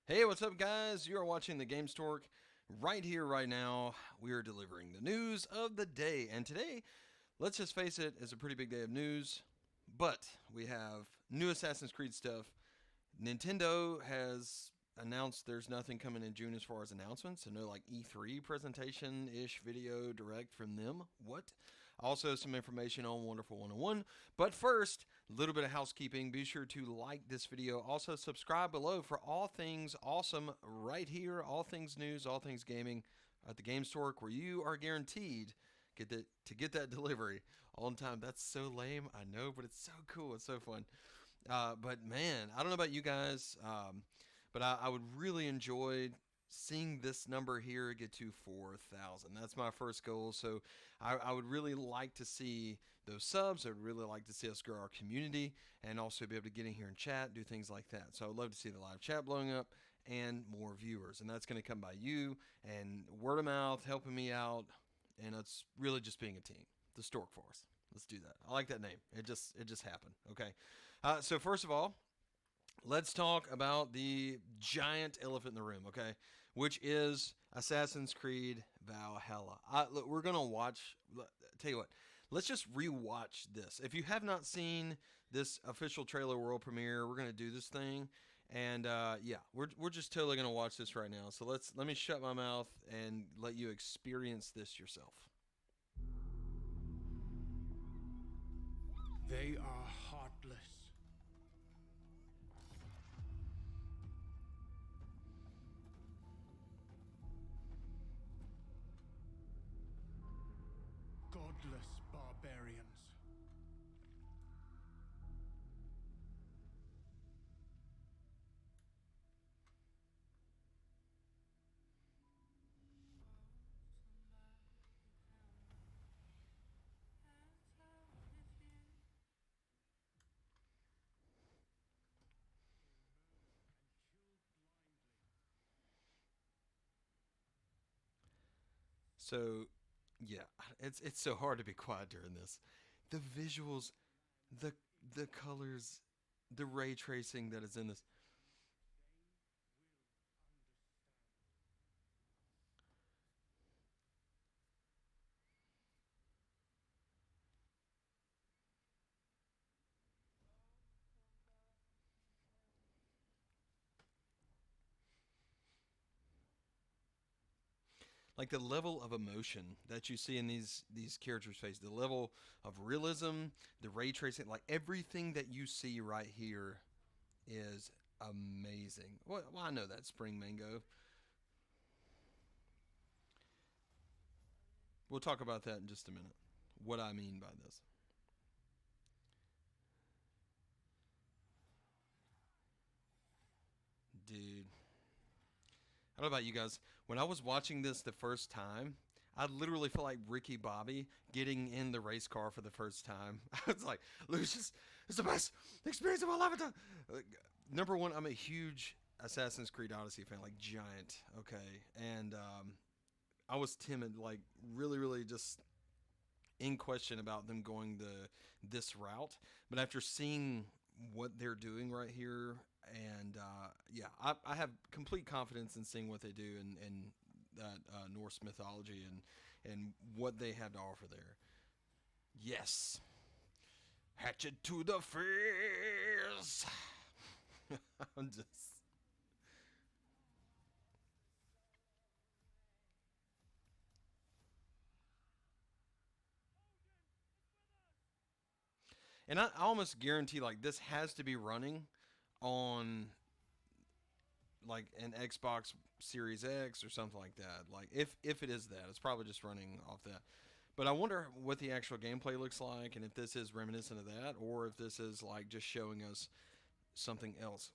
Hey, what's up, guys? You are watching the Gamestork right here, right now. We are delivering the news of the day, and today, let's just face it, is a pretty big day of news. But we have new Assassin's Creed stuff. Nintendo has announced there's nothing coming in June as far as announcements, so no like E3 presentation ish video direct from them. What? Also, some information on Wonderful 101. But first, a little bit of housekeeping. Be sure to like this video. Also, subscribe below for all things awesome right here, all things news, all things gaming at the Gamestork, where you are guaranteed to get that delivery on time. That's so lame, I know, but it's so cool. It's so fun. But man, I don't know about you guys, but I would really enjoy seeing this number here get to 4,000. That's my first goal. So I would really like to see those subs. I would really like to see us grow our community and also be able to get in here and chat, do things like that. So I would love to see the live chat blowing up and more viewers. And that's going to come by you and word of mouth, helping me out. And it's really just being a team, the Stork Force. Let's do that. I like that name. It just happened. Okay. So first of all, let's talk about the giant elephant in the room. Okay, which is Assassin's Creed Valhalla. Look, we're gonna watch. Tell you what. Let's just rewatch this. If you have not seen this official trailer world premiere, we're gonna do this thing, and yeah, we're just totally gonna watch this right now. So let me shut my mouth and let you experience this yourself. They are heartless. Godless barbarians. So, yeah, it's so hard to be quiet during this. The visuals, the colors, the ray tracing that is in this. Like the level of emotion that you see in these characters' face, the level of realism, the ray tracing, like everything that you see right here is amazing. Well, I know that Spring Mango. We'll talk about that in just a minute. What I mean by this. Dude, I don't know about you guys. When I was watching this the first time, I literally felt like Ricky Bobby getting in the race car for the first time. I was like, Lucius, it's the best experience of my life. Number one, I'm a huge Assassin's Creed Odyssey fan, like giant. Okay, and I was timid, like really just in question about them going this route. But after seeing what they're doing right here, and yeah, I have complete confidence in seeing what they do in that Norse mythology and what they have to offer there. Yes, hatchet to the face. I'm just. And I almost guarantee like this has to be running on like an Xbox Series X or something like that. Like if it is that, it's probably just running off that. But I wonder what the actual gameplay looks like, and if this is reminiscent of that, or if this is like just showing us something else.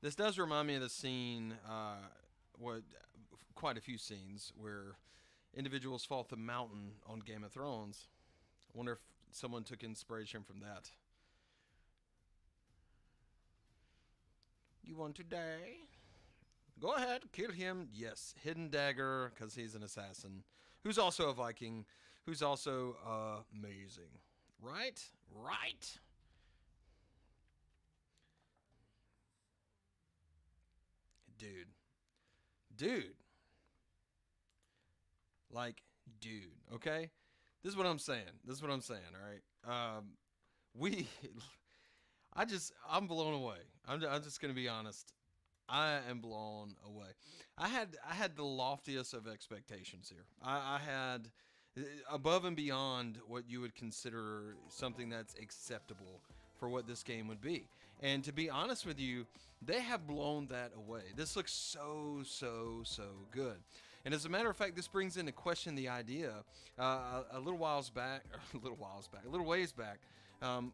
This does remind me of the scene, what quite a few scenes where individuals fall off the mountain on Game of Thrones. I wonder if someone took inspiration from that. You want to die? Go ahead, kill him. Yes, hidden dagger because he's an assassin, who's also a Viking, who's also amazing. Right? Right. dude, dude, like, dude. Okay, this is what I'm saying. This is what I'm saying. All right. We, I'm blown away. I'm just gonna be honest. I am blown away. I had the loftiest of expectations here. I had above and beyond what you would consider something that's acceptable for what this game would be. And to be honest with you, they have blown that away. This looks so good. And as a matter of fact, this brings into question the idea a little ways back,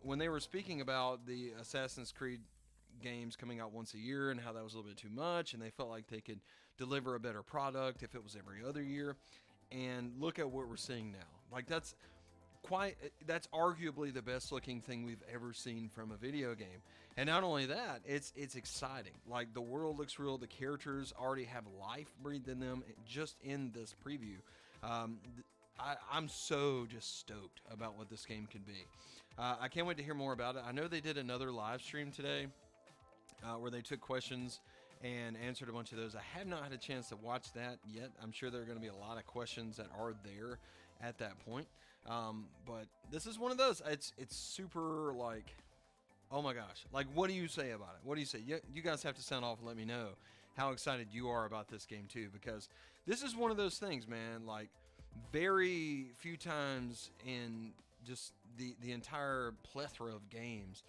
when they were speaking about the Assassin's Creed games coming out once a year and how that was a little bit too much, and they felt like they could deliver a better product if it was every other year. And look at what we're seeing now. Like that's arguably the best looking thing we've ever seen from a video game. And not only that, it's exciting. Like the world looks real. The characters already have life breathed in them just in this preview. I'm so just stoked about what this game can be. I can't wait to hear more about it. I know they did another live stream today where they took questions and answered a bunch of those. I have not had a chance to watch that yet. I'm sure there are going to be a lot of questions that are there at that point. But this is one of those. It's super like, oh my gosh. Like, what do you say about it? What do you say? You guys have to sound off and let me know how excited you are about this game too, because this is one of those things, man. Like, very few times in just the entire plethora of games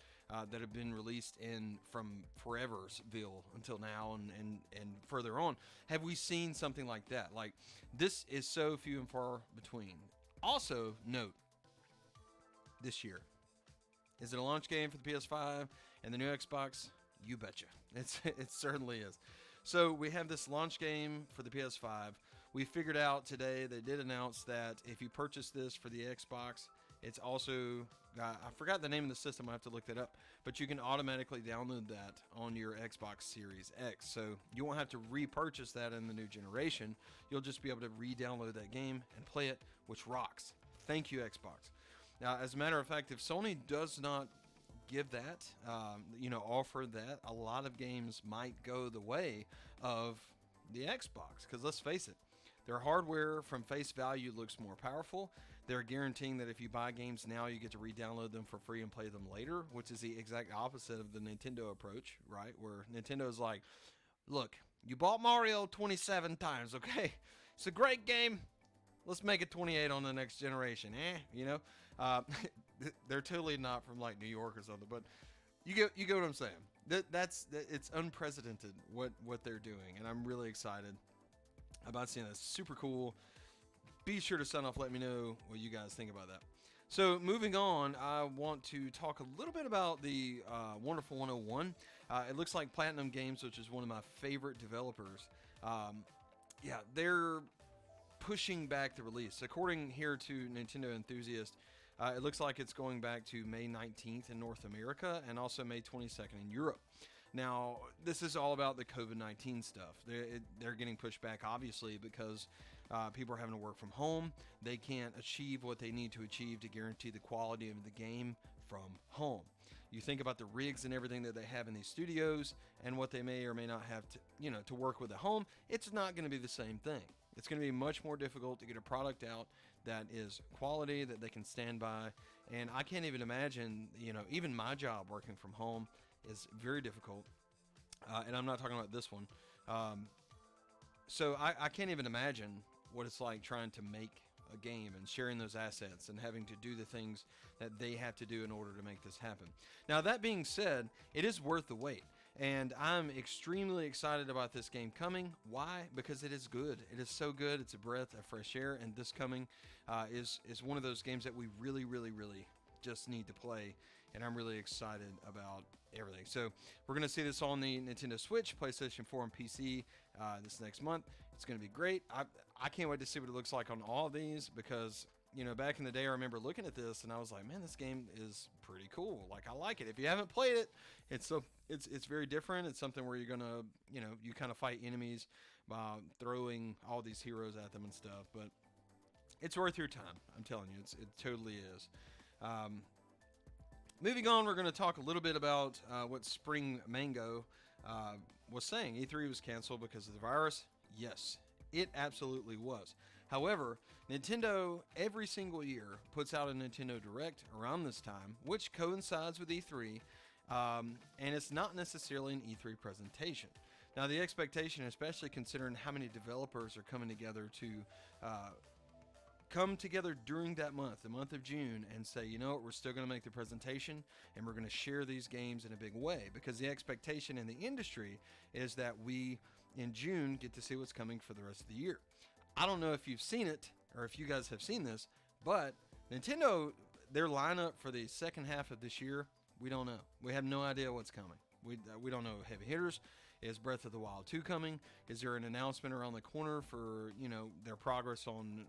that have been released in from Forever'sville until now and further on, have we seen something like that? Like, this is so few and far between. Also, note, this year, is it a launch game for the PS5 and the new Xbox? You betcha. It certainly is. So we have this launch game for the PS5. We figured out today, they did announce that if you purchase this for the Xbox, it's also, I forgot the name of the system, I have to look that up, but you can automatically download that on your Xbox Series X. So you won't have to repurchase that in the new generation. You'll just be able to re-download that game and play it, which rocks. Thank you, Xbox. Now, as a matter of fact, if Sony does not give that, offer that, a lot of games might go the way of the Xbox. Because let's face it, their hardware from face value looks more powerful. They're guaranteeing that if you buy games now, you get to re-download them for free and play them later, which is the exact opposite of the Nintendo approach, right? Where Nintendo's like, look, you bought Mario 27 times, okay? It's a great game. Let's make it 28 on the next generation, They're totally not from like New York or something, but you get what I'm saying. It's unprecedented what they're doing, and I'm really excited about seeing this. Super cool. Be sure to sign off. Let me know what you guys think about that. So moving on, I want to talk a little bit about the Wonderful 101. It looks like Platinum Games, which is one of my favorite developers. They're pushing back the release. According here to Nintendo Enthusiast, it looks like it's going back to May 19th in North America and also May 22nd in Europe. Now, this is all about the COVID-19 stuff. They're getting pushed back, obviously, because people are having to work from home. They can't achieve what they need to achieve to guarantee the quality of the game from home. You think about the rigs and everything that they have in these studios and what they may or may not have to work with at home. It's not going to be the same thing. It's going to be much more difficult to get a product out that is quality, that they can stand by. And I can't even imagine, even my job working from home is very difficult. And I'm not talking about this one. So I can't even imagine what it's like trying to make a game and sharing those assets and having to do the things that they have to do in order to make this happen. Now, that being said, it is worth the wait. And I'm extremely excited about this game coming. Why? Because it is good. It is so good. It's a breath of fresh air. And this coming is one of those games that we really just need to play. And I'm really excited about everything. So we're going to see this on the Nintendo Switch, PlayStation 4, and PC this next month. It's going to be great. I can't wait to see what it looks like on all of these because, back in the day, I remember looking at this and I was like, man, this game is pretty cool. Like, I like it. If you haven't played it, it's very different. It's something where you're going to, you kind of fight enemies by throwing all these heroes at them and stuff. But it's worth your time. I'm telling you, it totally is. Moving on, we're going to talk a little bit about what Spring Mango was saying E3 was canceled because of the virus. Yes, it absolutely was. However, Nintendo every single year puts out a Nintendo Direct around this time, which coincides with E3, and it's not necessarily an E3 presentation. Now, the expectation, especially considering how many developers are coming together to come together during that month, the month of June, and say, you know what, we're still going to make the presentation and we're going to share these games in a big way, because the expectation in the industry is that we, in June, get to see what's coming for the rest of the year. I don't know if you've seen it or if you guys have seen this, but Nintendo, their lineup for the second half of this year, we don't know. We have no idea what's coming. We don't know heavy hitters. Is Breath of the Wild 2 coming? Is there an announcement around the corner for, their progress on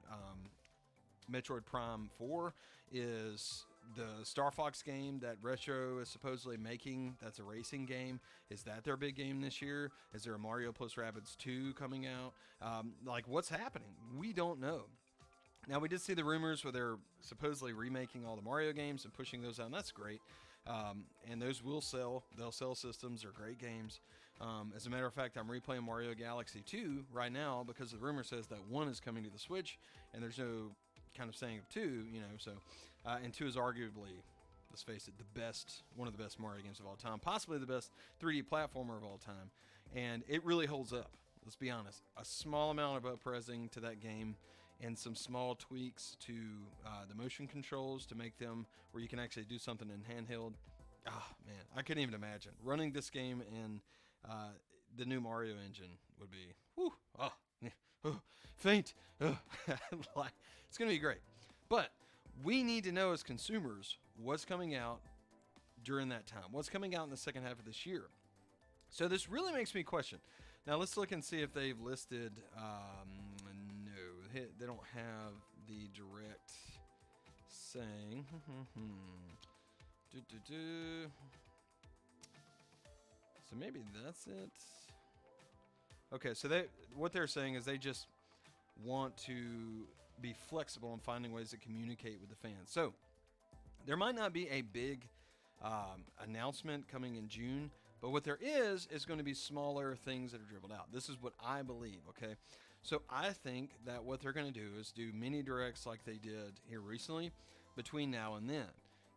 Metroid Prime 4? Is the Star Fox game that Retro is supposedly making, that's a racing game, is that their big game this year? Is there a Mario plus Rabbids 2 coming out? What's happening? We don't know. Now, we did see the rumors where they're supposedly remaking all the Mario games and pushing those out, and that's great. And those will sell. They'll sell systems. They're great games. As a matter of fact, I'm replaying Mario Galaxy 2 right now because the rumor says that 1 is coming to the Switch, and there's no kind of saying of 2, and 2 is arguably, let's face it, one of the best Mario games of all time, possibly the best 3D platformer of all time, and it really holds up. Let's be honest. A small amount of upres-ing to that game and some small tweaks to the motion controls to make them where you can actually do something in handheld. Man, I couldn't even imagine running this game in the new Mario engine would be faint. It's gonna be great, but we need to know as consumers what's coming out during that time, what's coming out in the second half of this year. So this really makes me question. Now let's look and see if they've listed. No, they don't have the direct saying. So maybe that's it. Okay, so what they're saying is they just want to be flexible in finding ways to communicate with the fans. So there might not be a big announcement coming in June, but what there is going to be smaller things that are dribbled out. This is what I believe, okay? So I think that what they're going to do is do mini directs like they did here recently between now and then,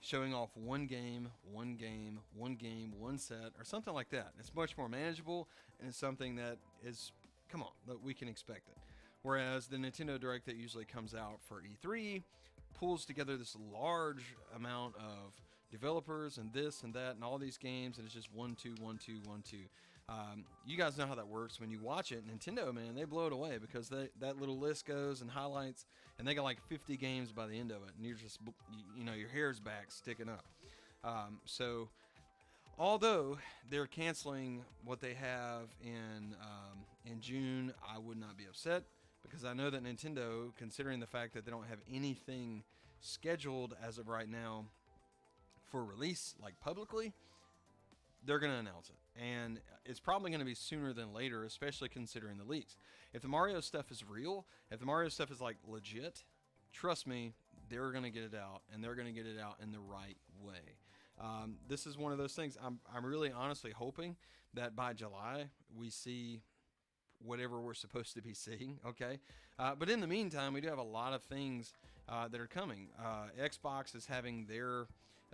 showing off one game, one set, or something like that. It's much more manageable, and it's something that is, come on, that we can expect it. Whereas the Nintendo Direct that usually comes out for E3 pulls together this large amount of developers and this and that and all these games, and it's just 1, 2, 1, 2, 1, 2. You guys know how that works. When you watch it, Nintendo, man, they blow it away because that little list goes and highlights, and they got like 50 games by the end of it, and you're just, your hair's back sticking up. So although they're canceling what they have in June, I would not be upset, because I know that Nintendo, considering the fact that they don't have anything scheduled as of right now for release, like publicly, they're going to announce it. And it's probably going to be sooner than later, especially considering the leaks. If the Mario stuff is real, if the Mario stuff is like legit, trust me, they're going to get it out, and they're going to get it out in the right way. This is one of those things. I'm really honestly hoping that by July we see whatever we're supposed to be seeing, okay? But in the meantime, we do have a lot of things that are coming. Xbox is having their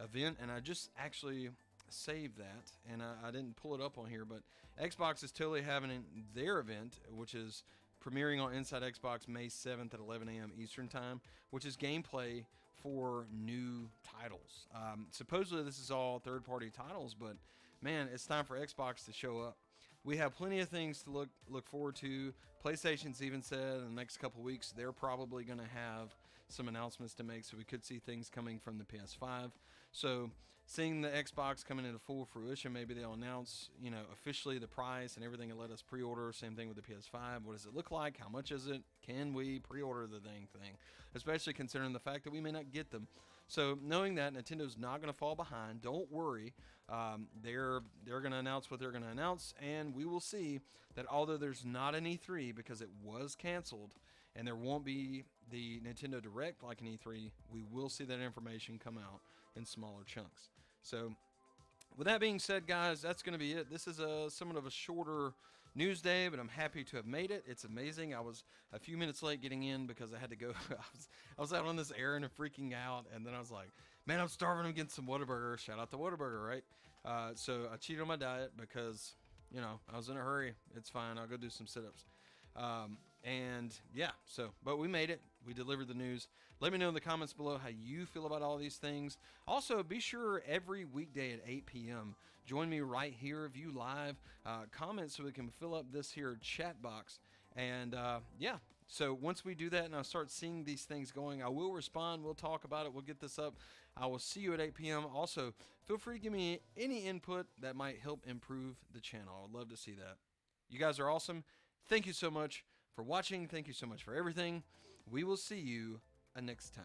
event, and I just actually saved that, and I didn't pull it up on here, but Xbox is totally having their event, which is premiering on Inside Xbox May 7th at 11 a.m. Eastern Time, which is gameplay for new titles. Supposedly this is all third-party titles, but man, it's time for Xbox to show up. We have plenty of things to look forward to. PlayStation's even said in the next couple weeks they're probably going to have some announcements to make, so we could see things coming from the PS5. So seeing the Xbox coming into full fruition, maybe they'll announce, officially the price and everything and let us pre-order. Same thing with the PS5. What does it look like? How much is it? Can we pre-order the dang thing? Especially considering the fact that we may not get them. So knowing that Nintendo's not going to fall behind, don't worry. They're going to announce what they're going to announce, and we will see that although there's not an E3 because it was canceled, and there won't be the Nintendo Direct like an E3, we will see that information come out in smaller chunks. So with that being said, guys, that's going to be it. This is somewhat of a shorter news day, but I'm happy to have made it. It's amazing. I was a few minutes late getting in because I had to go. I was out on this errand and freaking out, and then I was like, man, I'm starving. I'm getting some Whataburger. Shout out to Whataburger, right? So I cheated on my diet because, I was in a hurry. It's fine. I'll go do some sit-ups. And yeah, but we made it. We delivered the news. Let me know in the comments below how you feel about all these things. Also, be sure every weekday at 8 p.m. join me right here, view live, comment so we can fill up this here chat box. And yeah, so once we do that and I start seeing these things going, I will respond. We'll talk about it. We'll get this up. I will see you at 8 p.m. Also, feel free to give me any input that might help improve the channel. I would love to see that. You guys are awesome. Thank you so much for watching. Thank you so much for everything. We will see you next time.